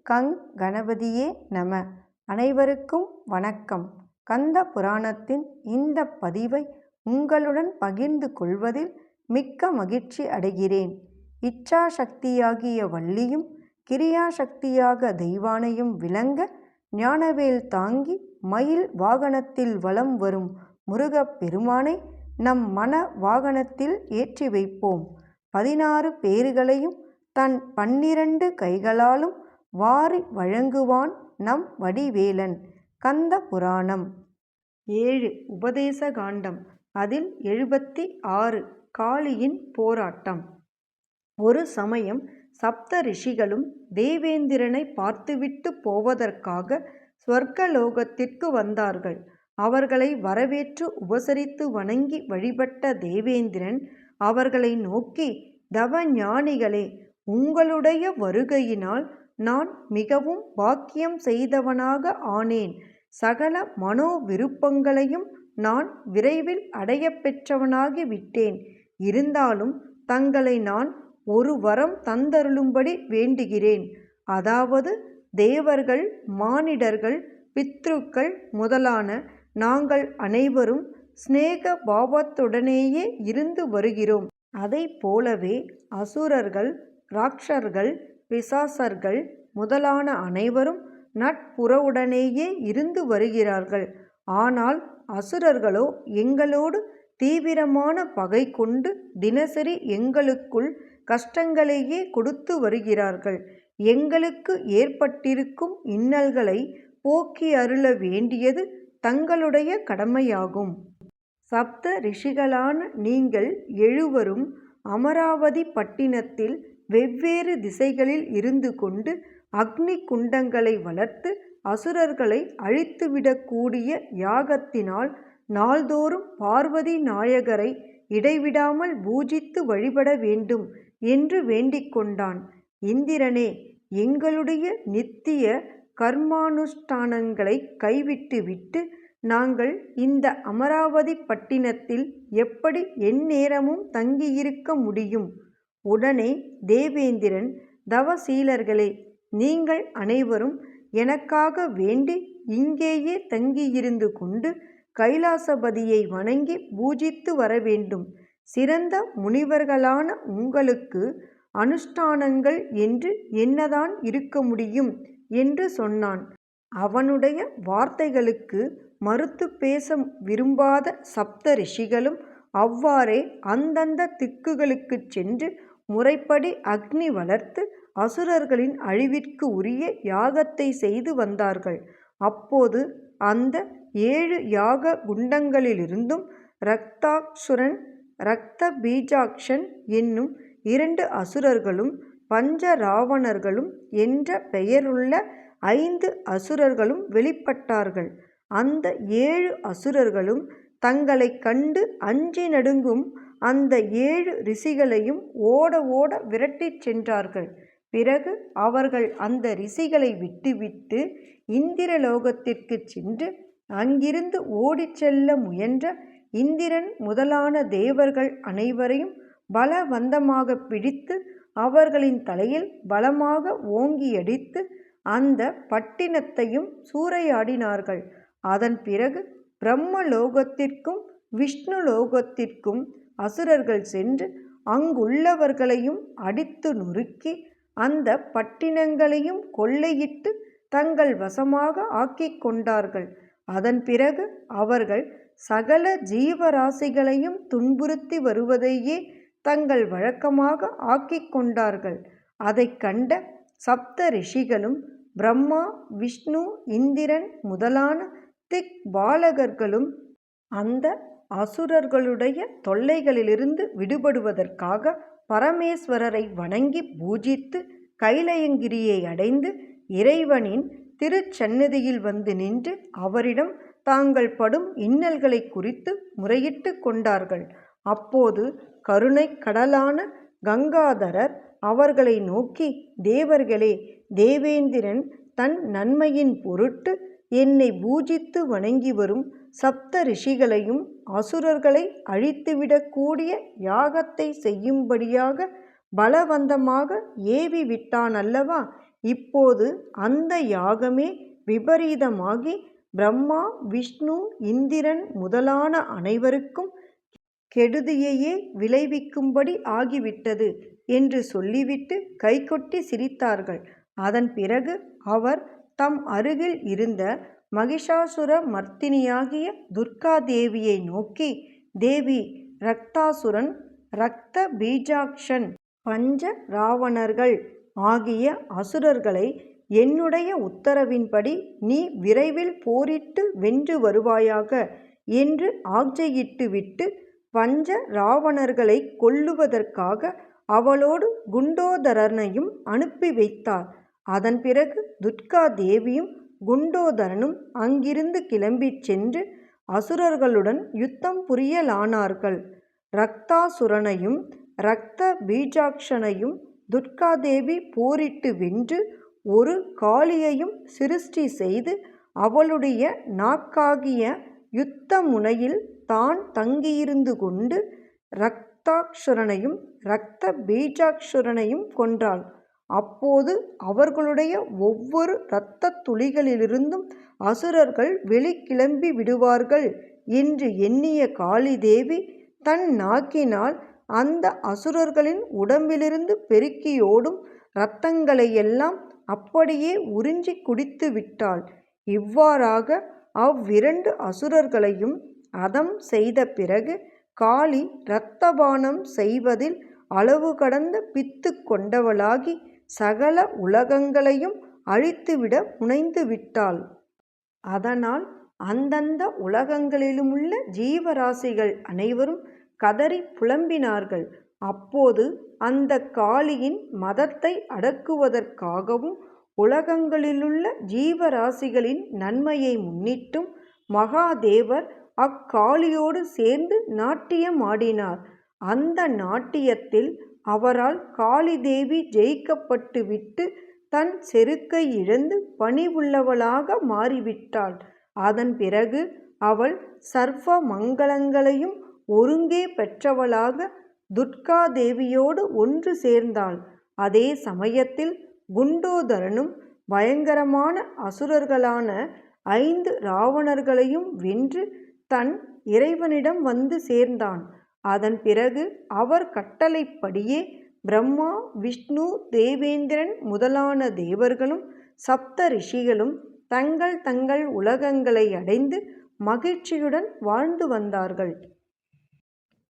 கங் கணபதியே நம. அனைவருக்கும் வணக்கம். கந்த புராணத்தின் இந்த பதிவை உங்களுடன் பகிர்ந்து கொள்வதில் மிக்க மகிழ்ச்சி அடைகிறேன். இச்சாசக்தியாகிய வள்ளியும் கிரியாசக்தியாக தெய்வானையும் விளங்க ஞானவேல் தாங்கி மயில் வாகனத்தில் வலம் வரும் முருகப் பெருமானை நம் மன வாகனத்தில் ஏற்றி வைப்போம். 16 பேறுகளையும் தன் 12 கைகளாலும் வாரி வழங்குவான் நம் வடிவேலன். கந்த புராணம் 7 உபதேச காண்டம். அதில் 76 காளியின் போராட்டம். ஒரு சமயம் சப்த ரிஷிகளும் தேவேந்திரனை பார்த்துவிட்டு போவதற்காக ஸ்வர்கலோகத்திற்கு வந்தார்கள். அவர்களை வரவேற்று உபசரித்து வணங்கி வழிபட்ட தேவேந்திரன் அவர்களை நோக்கி, தவஞானிகளே, உங்களுடைய வருகையினால் நான் மிகவும் பாக்கியம் செய்தவனாக ஆனேன். சகல மனோ விருப்பங்களையும் நான் விரைவில் அடைய பெற்றவனாகி விட்டேன். இருந்தாலும் தங்களை நான் ஒரு வரம் தந்தருளும்படி வேண்டுகிறேன். அதாவது தேவர்கள், மானிடர்கள், பித்ருக்கள் முதலான நாங்கள் அனைவரும் சிநேக பாவத்துடனேயே இருந்து வருகிறோம். அதை போலவே அசுரர்கள், ராட்சர்கள், பிசாசர்கள் முதலான அனைவரும் நட்புறவுடனேயே இருந்து வருகிறார்கள். ஆனால் அசுரர்களோ எங்களோடு தீவிரமான பகை கொண்டு தினசரி எங்களுக்குள் கஷ்டங்களையே கொடுத்து வருகிறார்கள். எங்களுக்கு ஏற்பட்டிருக்கும் இன்னல்களை போக்கி அருள வேண்டியது தங்களுடைய கடமையாகும். சப்த ரிஷிகளான நீங்கள் எழுவரும் அமராவதி பட்டினத்தில் வெவ்வேறு திசைகளில் இருந்து கொண்டு அக்னி குண்டங்களை வளர்த்து அசுரர்களை அழித்துவிடக்கூடிய யாகத்தினால் நாள்தோறும் பார்வதி நாயகரை இடைவிடாமல் பூஜித்து வழிபட வேண்டும் என்று வேண்டிக் கொண்டான். இந்திரனே, எங்களுடைய நித்திய கர்மானுஷ்டானங்களை கைவிட்டுவிட்டு நாங்கள் இந்த அமராவதி பட்டினத்தில் எப்படி எந்நேரமும் தங்கியிருக்க முடியும்? உடனே தேவேந்திரன், தவசீலர்களே, நீங்கள் அனைவரும் எனக்காக வேண்டி இங்கேயே தங்கியிருந்து கொண்டு கைலாசபதியை வணங்கி பூஜித்து வர வேண்டும். சிறந்த முனிவர்களான உங்களுக்கு அனுஷ்டானங்கள் என்று என்னதான் இருக்க முடியும் என்று சொன்னான். அவனுடைய வார்த்தைகளுக்கு மறுத்து பேச விரும்பாத சப்த ரிஷிகளும் அவ்வாறே அந்தந்த திக்குகளுக்கு சென்று முறைப்படி அக்னி வளர்த்து அசுரர்களின் அழிவிற்கு உரிய யாகத்தை செய்து வந்தார்கள். அப்போது அந்த 7 யாக குண்டங்களிலிருந்தும் இரக்தாசுரன், இரக்த பீஜாக்ஷன் என்னும் 2 அசுரர்களும் பஞ்சராவணர்களும் என்ற பெயருள்ள 5 அசுரர்களும் வெளிப்பட்டார்கள். அந்த 7 அசுரர்களும் தங்களை கண்டு அஞ்சி நடுங்கும் அந்த 7 ரிஷிகளையும் ஓட ஓட விரட்டிச் சென்றார்கள். பிறகு அவர்கள் அந்த ரிஷிகளை விட்டுவிட்டு இந்திரலோகத்திற்கு சென்று அங்கிருந்து ஓடிச் செல்ல முயன்ற இந்திரன் முதலான தேவர்கள் அனைவரையும் பலவந்தமாக பிடித்து அவர்களின் தலையில் பலமாக ஓங்கியடித்து அந்த பட்டினத்தையும் சூறையாடினார்கள். அதன் பிறகு பிரம்மலோகத்திற்கும் விஷ்ணு லோகத்திற்கும் அசுரர்கள் சென்று அங்குள்ளவர்களையும் அடித்து நொறுக்கி அந்த பட்டினங்களையும் கொள்ளையிட்டு தங்கள் வசமாக ஆக்கிக் கொண்டார்கள். அதன் பிறகு அவர்கள் சகல ஜீவராசிகளையும் துன்புறுத்தி வருவதையே தங்கள் வழக்கமாக ஆக்கிக் கொண்டார்கள். அதை கண்ட சப்த ரிஷிகளும் பிரம்மா, விஷ்ணு, இந்திரன் முதலான திக் பாலகர்களும் அந்த அசுரர்களுடைய தொல்லைகளிலிருந்து விடுபடுவதற்காக பரமேஸ்வரரை வணங்கி பூஜித்து கைலயங்கிரியை அடைந்து இறைவனின் திருச்சந்நிதியில் வந்து நின்று அவரிடம் தாங்கள் படும் இன்னல்களை குறித்து முறையிட்டு கொண்டார்கள். அப்போது கருணை கடலான கங்காதரர் அவர்களை நோக்கி, தேவர்களே, தேவேந்திரன் தன் நன்மையின் பொருட்டு என்னை பூஜித்து வணங்கி வரும் சப்த ரிஷிகளையும் அசுரர்களை அழித்துவிடக்கூடிய யாகத்தை செய்யும்படியாக பலவந்தமாக ஏவி விட்டான் அல்லவா? இப்போது அந்த யாகமே விபரீதமாகி பிரம்மா, விஷ்ணு, இந்திரன் முதலான அனைவருக்கும் கெடுதியையே விளைவிக்கும்படி ஆகிவிட்டது என்று சொல்லிவிட்டு கைகொட்டி சிரித்தார்கள். அதன் பிறகு அவர் தம் அருகில் இருந்த மகிஷாசுர மர்த்தினியாகிய துர்காதேவியை நோக்கி, தேவி, ரக்தாசுரன், ரக்த பீஜாக்ஷன், பஞ்ச ராவணர்கள் ஆகிய அசுரர்களை என்னுடைய உத்தரவின்படி நீ விரைவில் போரிட்டு வென்று வருவாயாக என்று ஆக்ஞையிட்டுவிட்டு பஞ்ச ராவணர்களை கொல்லுவதற்காக அவளோடு குண்டோதரனையும் அனுப்பி வைத்தார். அதன் பிறகு துர்கா தேவியும் குண்டோதரனும் அங்கிருந்து கிளம்பிச் சென்று அசுரர்களுடன் யுத்தம் புரியலானார்கள். ரக்தாசுரனையும் ரக்த பீஜாக்ஷனையும் துர்காதேவி போரிட்டு வென்று ஒரு காளியையும் சிருஷ்டி செய்து அவளுடைய நாக்காகிய யுத்த முனையில் தான் தங்கியிருந்து கொண்டு ரக்தாக்ஷரனையும் ரக்த பீஜாக்ஷரனையும் கொன்றாள். அப்போது அவர்களுடைய ஒவ்வொரு இரத்த துளிகளிலிருந்தும் அசுரர்கள் வெளிக்கிளம்பி விடுவார்கள் என்று எண்ணிய காளிதேவி தன் நாக்கினால் அந்த அசுரர்களின் உடம்பிலிருந்து பெருக்கியோடும் இரத்தங்களையெல்லாம் அப்படியே உறிஞ்சி குடித்து விட்டாள். இவ்வாறாக அவ்விரண்டு அசுரர்களையும் அதம் செய்த பிறகு காளி இரத்தபானம் செய்வதில் அளவு கடந்த பித்து கொண்டவளாகி சகல உலகங்களையும் அழித்துவிட முனைந்து விட்டாள். அதனால் அந்தந்த உலகங்களிலுமுள்ள ஜீவராசிகள் அனைவரும் கதறி புலம்பினார்கள். அப்போது அந்த காளியின் மதத்தை அடக்குவதற்காகவும் உலகங்களிலுள்ள ஜீவராசிகளின் நன்மையை முன்னிட்டும் மகாதேவர் அக்காளியோடு சேர்ந்து நாட்டியமாடினார். அந்த நாட்டியத்தில் அவரால் காளிதேவி ஜெயிக்கப்பட்டுவிட்டு தன் செருக்கை இழந்து பணிவுள்ளவளாக மாறிவிட்டாள். அதன் பிறகு அவள் சர்வ மங்களங்களையும் ஒருங்கே பெற்றவளாக துர்காதேவியோடு ஒன்று சேர்ந்தாள். அதே சமயத்தில் குண்டோதரனும் பயங்கரமான அசுரர்களான 5 ராவணர்களையும் வென்று தன் இறைவனிடம் வந்து சேர்ந்தான். அதன் பிறகு அவர் கட்டளைப்படியே பிரம்மா, விஷ்ணு, தேவேந்திரன் முதலான தேவர்களும் சப்த ரிஷிகளும் தங்கள் தங்கள் உலகங்களை அடைந்து மகிழ்ச்சியுடன் வாழ்ந்து வந்தார்கள்.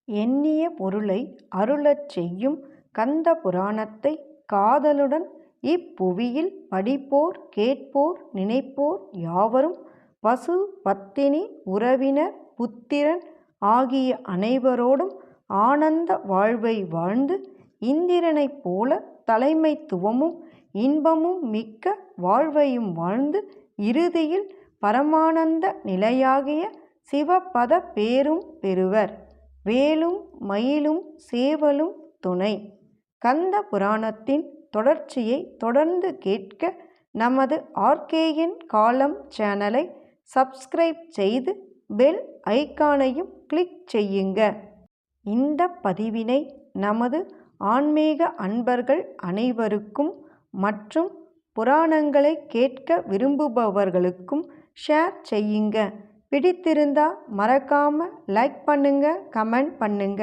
எண்ணிய பொருளை அருளச் செய்யும் கந்த புராணத்தை காதலுடன் இப்புவியில் படிப்போர், கேட்போர், நினைப்போர் யாவரும் பசு, பத்தினி, உறவினர், புத்திரன் ஆகிய அனைவரோடும் ஆனந்த வாழ்வை வாழ்ந்து இந்திரனைப் போல தலைமைத்துவமும் இன்பமும் மிக்க வாழ்வையும் வாழ்ந்து இறுதியில் பரமானந்த நிலையாகிய சிவபத பேரும் பெறுவர். வேலும் மயிலும் சேவலும் துணை. கந்த புராணத்தின் தொடர்ச்சியை தொடர்ந்து கேட்க நமது ஆர்கேஎன் காலம் சேனலை சப்ஸ்கிரைப் செய்து பெல் ஐகானையும் கிளிக் செய்யுங்க. இந்த பதிவினை நமது ஆன்மீக அன்பர்கள் அனைவருக்கும் மற்றும் புராணங்களை கேட்க விரும்புபவர்களுக்கும் ஷேர் செய்யுங்க. பிடித்திருந்தா மறக்காம லைக் பண்ணுங்க, கமெண்ட் பண்ணுங்க.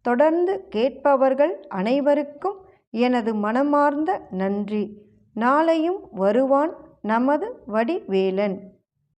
தொடர்ந்து கேட்பவர்கள் அனைவருக்கும் எனது மனமார்ந்த நன்றி. நாளையும் வருவான் நமது வடிவேலன்.